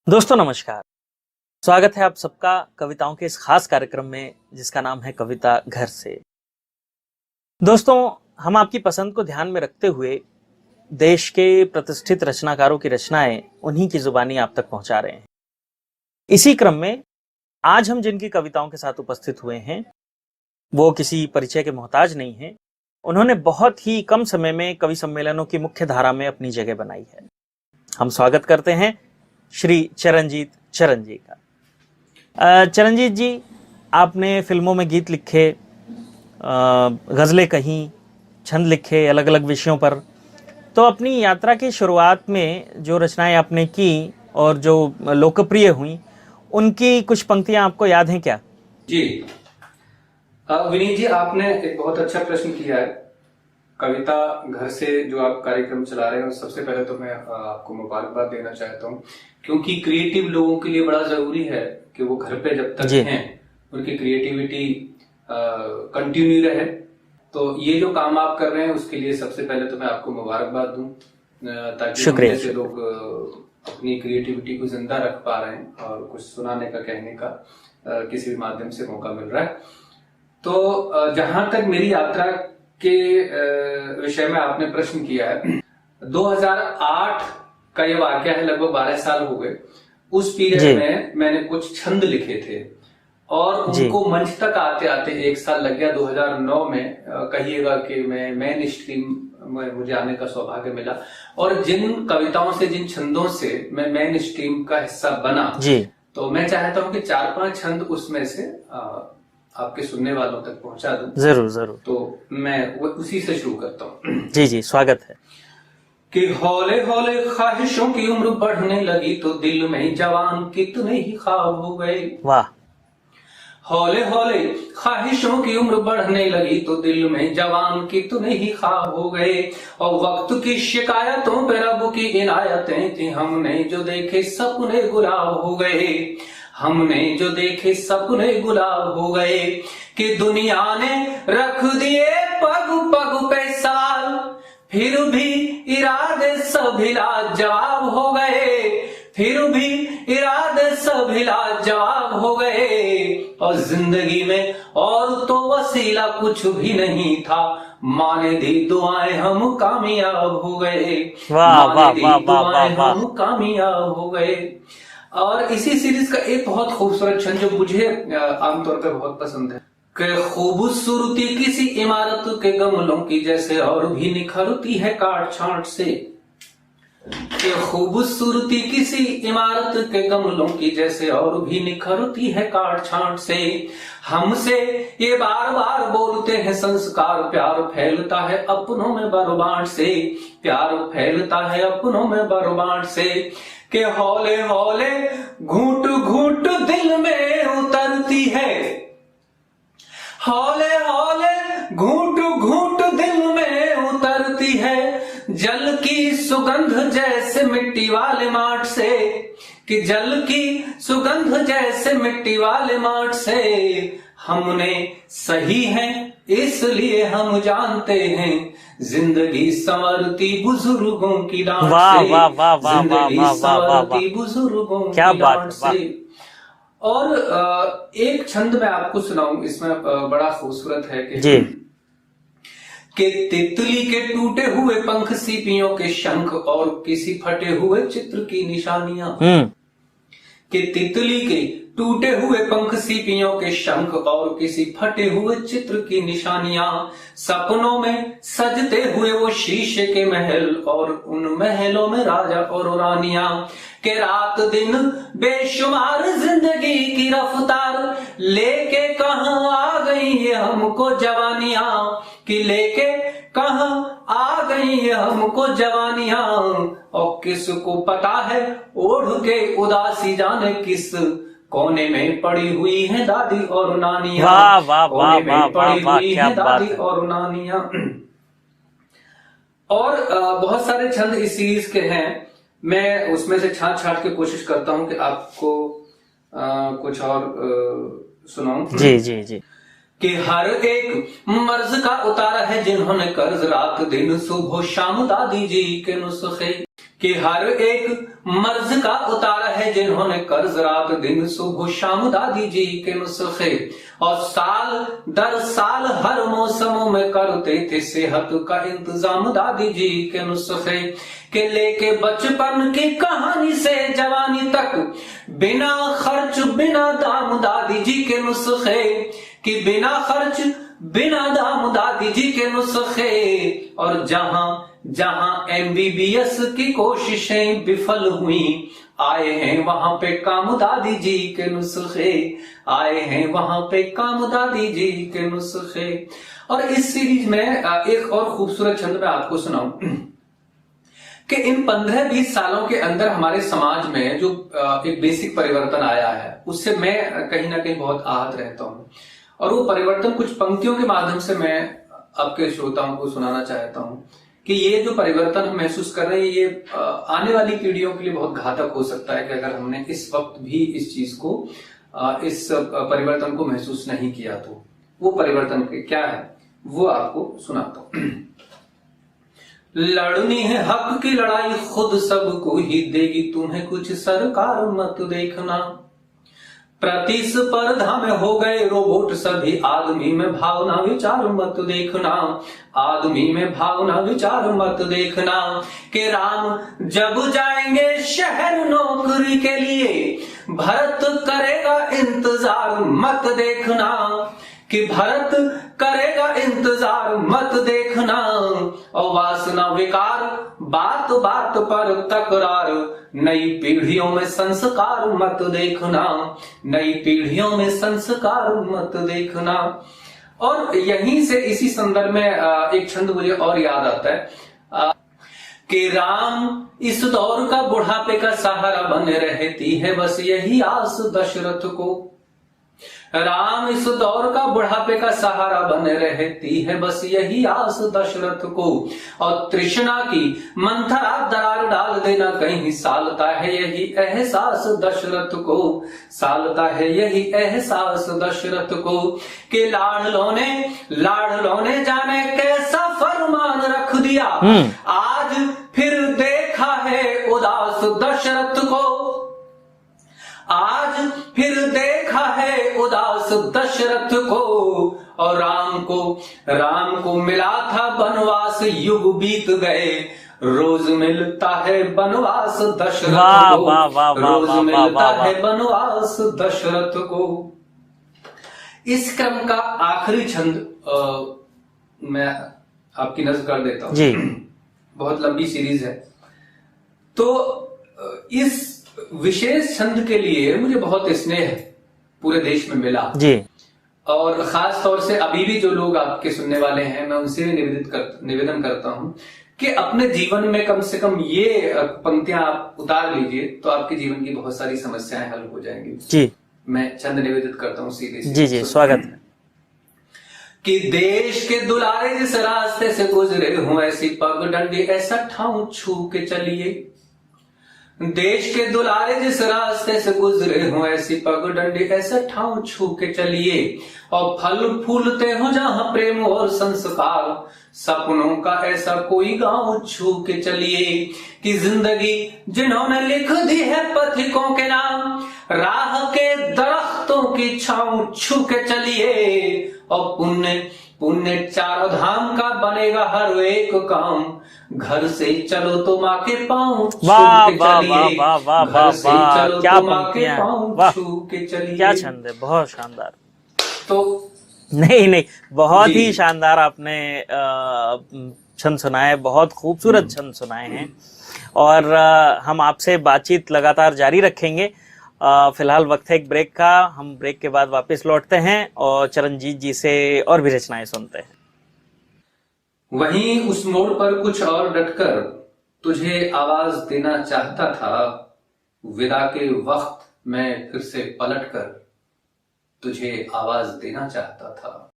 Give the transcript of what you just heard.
दोस्तों नमस्कार। स्वागत है आप सबका कविताओं के इस खास कार्यक्रम में जिसका नाम है कविता घर से। दोस्तों, हम आपकी पसंद को ध्यान में रखते हुए देश के प्रतिष्ठित रचनाकारों की रचनाएं उन्हीं की जुबानी आप तक पहुंचा रहे हैं। इसी क्रम में आज हम जिनकी कविताओं के साथ उपस्थित हुए हैं वो किसी परिचय के मोहताज नहीं हैं। उन्होंने बहुत ही कम समय में कवि सम्मेलनों की मुख्य धारा में अपनी जगह बनाई है। हम स्वागत करते हैं श्री चरणजीत चरण जी का। चरणजीत जी, आपने फिल्मों में गीत लिखे, गज़लें कहीं, छंद लिखे अलग अलग विषयों पर। तो अपनी यात्रा की शुरुआत में जो रचनाएं आपने की और जो लोकप्रिय हुई, उनकी कुछ पंक्तियां आपको याद हैं क्या? जी विनीत जी, आपने एक बहुत अच्छा प्रश्न किया है। कविता घर से जो आप कार्यक्रम चला रहे हैं, सबसे पहले तो मैं आपको मुबारकबाद देना चाहता हूँ, क्योंकि क्रिएटिव लोगों के लिए बड़ा जरूरी है कि वो घर पे जब तक हैं उनकी क्रिएटिविटी कंटिन्यू रहे। तो ये जो काम आप कर रहे हैं उसके लिए सबसे पहले तो मैं आपको मुबारकबाद दूं, ताकि हम जैसे लोग अपनी क्रिएटिविटी को जिंदा रख पा रहे हैं और कुछ सुनाने का, कहने का किसी भी माध्यम से मौका मिल रहा है। तो जहां तक मेरी यात्रा के विषय में आपने प्रश्न किया है, 2008 का ये वाकया है, लगभग 12 साल हो गए। उस पीरियड में मैंने कुछ छंद लिखे थे और उनको मंच तक आते आते 1 साल लग गया। 2009 में कहिएगा कि मैं मेन स्ट्रीम में मुझे आने का सौभाग्य मिला, और जिन कविताओं से, जिन छंदों से मैं मेन स्ट्रीम का हिस्सा बना, तो मैं चाहता हूं कि 4-5 छंद उसमें से आपके सुनने वालों तक पहुंचा दूं। जरूर। तो मैं उसी से शुरू करता हूँ। जी, स्वागत है। कि हौले हौले ख्वाहिशों की उम्र बढ़ने लगी तो दिल में जवान कितने ही ख्वाब हो गए। वाह। हौले हौले ख्वाहिशों की उम्र बढ़ने लगी तो दिल में जवान कितने ही ख्वाब हो गए, और वक्त की शिकायतों पे रब की इनायतें थी, हमने जो देखे सपने गुलाब हो गए। हमने जो देखे सपने गुलाब हो गए, कि दुनिया ने रख दिए पग पग पे सवाल, फिर भी इरादे सभी लाजवाब हो गए। फिर भी इरादे सभी लाजवाब हो गए, और जिंदगी में और तो वसीला कुछ भी नहीं था, माने दी दुआएं हम कामयाब हो गए। माने दी दुआएं हम कामयाब हो गए। और इसी सीरीज का एक बहुत खूबसूरत छंद जो मुझे आमतौर पर बहुत पसंद है, कि खूबसूरती किसी इमारत के गमलों की जैसे और भी निखरती है काट छांट से। कि खूबसूरती किसी इमारत के गमलों की जैसे और भी निखरती है काट छांट से। हमसे ये बार बार बोलते हैं संस्कार, प्यार फैलता है अपनों में बरबांट से। प्यार फैलता है अपनों में बरबांट से, कि हौले हौले घूट घूट दिल में उतरती है। हौले हौले घूट घूट दिल में उतरती है, जल की सुगंध जैसे मिट्टी वाले माट से। कि जल की सुगंध जैसे मिट्टी वाले माट से, हमने सही है इसलिए हम जानते हैं, जिंदगी संवरती बुजुर्गों की डांट से। जिंदगी संवरती बुजुर्गों की डांट से। और एक छंद मैं आपको सुनाऊं, इसमें बड़ा खूबसूरत है कि तितली के टूटे हुए पंख, सीपियों के शंख और किसी फटे हुए चित्र की निशानियां। कि तितली के टूटे हुए पंख, सीपियों के शंख और किसी फटे हुए चित्र की निशानियां, सपनों में सजते हुए वो शीशे के महल और उन महलों में राजा और रानियां। के रात दिन बेशुमार जिंदगी की रफ्तार, लेके कहां आ गई ये हमको जवानियां। कि लेके कहां आ गई ये हमको जवानियां, और किसको पता है ओढ़ के उदासी जाने किस कोने में पड़ी हुई है दादी और नानियां। कोने में पड़ी हुई है दादी और नानियां। और बहुत सारे छंद इस सीरीज के हैं, मैं उसमें से छांट के कोशिश करता हूं कि आपको कुछ और सुनाऊं। जी। कि हर एक मर्ज का उतारा है जिन्होंने कर्ज, रात दिन सुबह शाम दादी जी के नुस्खे। कि हर एक मर्ज का उतारा है है जिन्होंने कर्ज रात दिन सुबह शाम दादी जी के नुस्खे, और साल दर साल हर मौसमों में करते थे सेहत का इंतजाम दादी जी के नुस्खे, के लेके बचपन की कहानी से जवानी तक बिना खर्च बिना दाम दादी जी के नुस्खे, कि बिना खर्च बिना दाम दादी जी के नुस्खे। और जहां जहां MBBS की कोशिशें विफल हुई, आए हैं वहां पे काम दादी जी के नुस्खे, आए हैं वहां पे काम दादी जी के नुस्खे। और इस सीरीज में एक और खूबसूरत छंद मैं आपको सुनाऊं कि इन 15-20 सालों के अंदर हमारे समाज में जो एक बेसिक परिवर्तन आया है, उससे मैं कहीं ना कहीं बहुत आहत रहता हूं। और वो परिवर्तन कुछ पंक्तियों के माध्यम से मैं आपके श्रोताओं को सुनाना चाहता हूं कि ये जो परिवर्तन हम महसूस कर रहे हैं, ये आने वाली पीढ़ियों के लिए बहुत घातक हो सकता है कि अगर हमने इस वक्त भी इस चीज को, इस परिवर्तन को महसूस नहीं किया तो। वो परिवर्तन क्या है वो आपको सुनाता हूं। लड़नी है हक की लड़ाई खुद सबको ही देगी तुम्हें कुछ, सरकार मत देखना। प्रतिस्पर्धा में हो गए रोबोट सभी, आदमी में भावना विचार मत देखना, आदमी में भावना विचार मत देखना। कि राम जब जाएंगे शहर नौकरी के लिए, भरत करेगा इंतजार मत देखना, कि भरत करेगा इंतजार मत देखना। और वासना विकार बात बात पर तकरार, नई पीढ़ियों में संस्कार मत देखना, नई पीढ़ियों में संस्कार मत देखना। और यहीं से इसी संदर्भ में एक छंद मुझे और याद आता है कि राम इस दौर का बुढ़ापे का सहारा बने रहती है बस यही आस दशरथ को, राम इस दौर का बुढ़ापे का सहारा बने रहती है बस यही आस दशरथ को। और तृष्णा की मंथरा दरार डाल देना कहीं, सालता है यही एहसास दशरथ को, सालता है यही एहसास दशरथ को। कि लाडलों ने जाने कैसा फरमान रख दिया, आज फिर देखा है उदास दशरथ को, आज फिर देखा है उदास दशरथ को। और राम को मिला था बनवास, युग बीत गए रोज मिलता है बनवास दशरथ को, रोज मिलता है बनवास दशरथ को। इस क्रम का आखिरी छंद मैं आपकी नजर कर देता हूं जी। बहुत लंबी सीरीज है, तो इस विशेष छंद के लिए मुझे बहुत स्नेह पूरे देश में मिला जी। और खास तौर से अभी भी जो लोग आपके सुनने वाले हैं, मैं उनसे भी निवेदन करता हूं कि अपने जीवन में कम से कम ये पंक्तियां आप उतार लीजिए तो आपके जीवन की बहुत सारी समस्याएं हल हो जाएंगी जी। मैं छंद निवेदित करता हूं सीधे जी जी, स्वागत है। कि देश के दुलारे जिस रास्ते से गुजरे हूं, ऐसी पगडंडी ऐसा ठाऊं छू के चलिए, देश के दुलारे जिस रास्ते से गुजरे हो, ऐसी पगडंडी ऐसा ठाऊं छू के चलिए। और फल फूलते हो जहां प्रेम और संस्कार, सपनों का ऐसा कोई गांव छू के चलिए। कि जिंदगी जिन्होंने लिख दी है पथिकों के नाम, राह के दरख्तों की छांव छू के चलिए। और पुण्य चारों धाम का बनेगा हर एक काम, घर से चलो तो माँ के पाँव छू के चलिए, घर से चलो तो माँ के पाँव छू के चलिए। क्या छंद है, बहुत शानदार। तो नहीं, बहुत ही शानदार आपने छंद सुनाए, बहुत खूबसूरत छंद सुनाए हैं। और हम आपसे बातचीत लगातार जारी रखेंगे। फिलहाल वक्त है एक ब्रेक का, हम ब्रेक के बाद वापस लौटते हैं और चरणजीत जी से और भी रचनाएं सुनते हैं। वहीं उस मोड़ पर कुछ और डटकर तुझे आवाज देना चाहता था, विदा के वक्त मैं फिर से पलटकर तुझे आवाज देना चाहता था।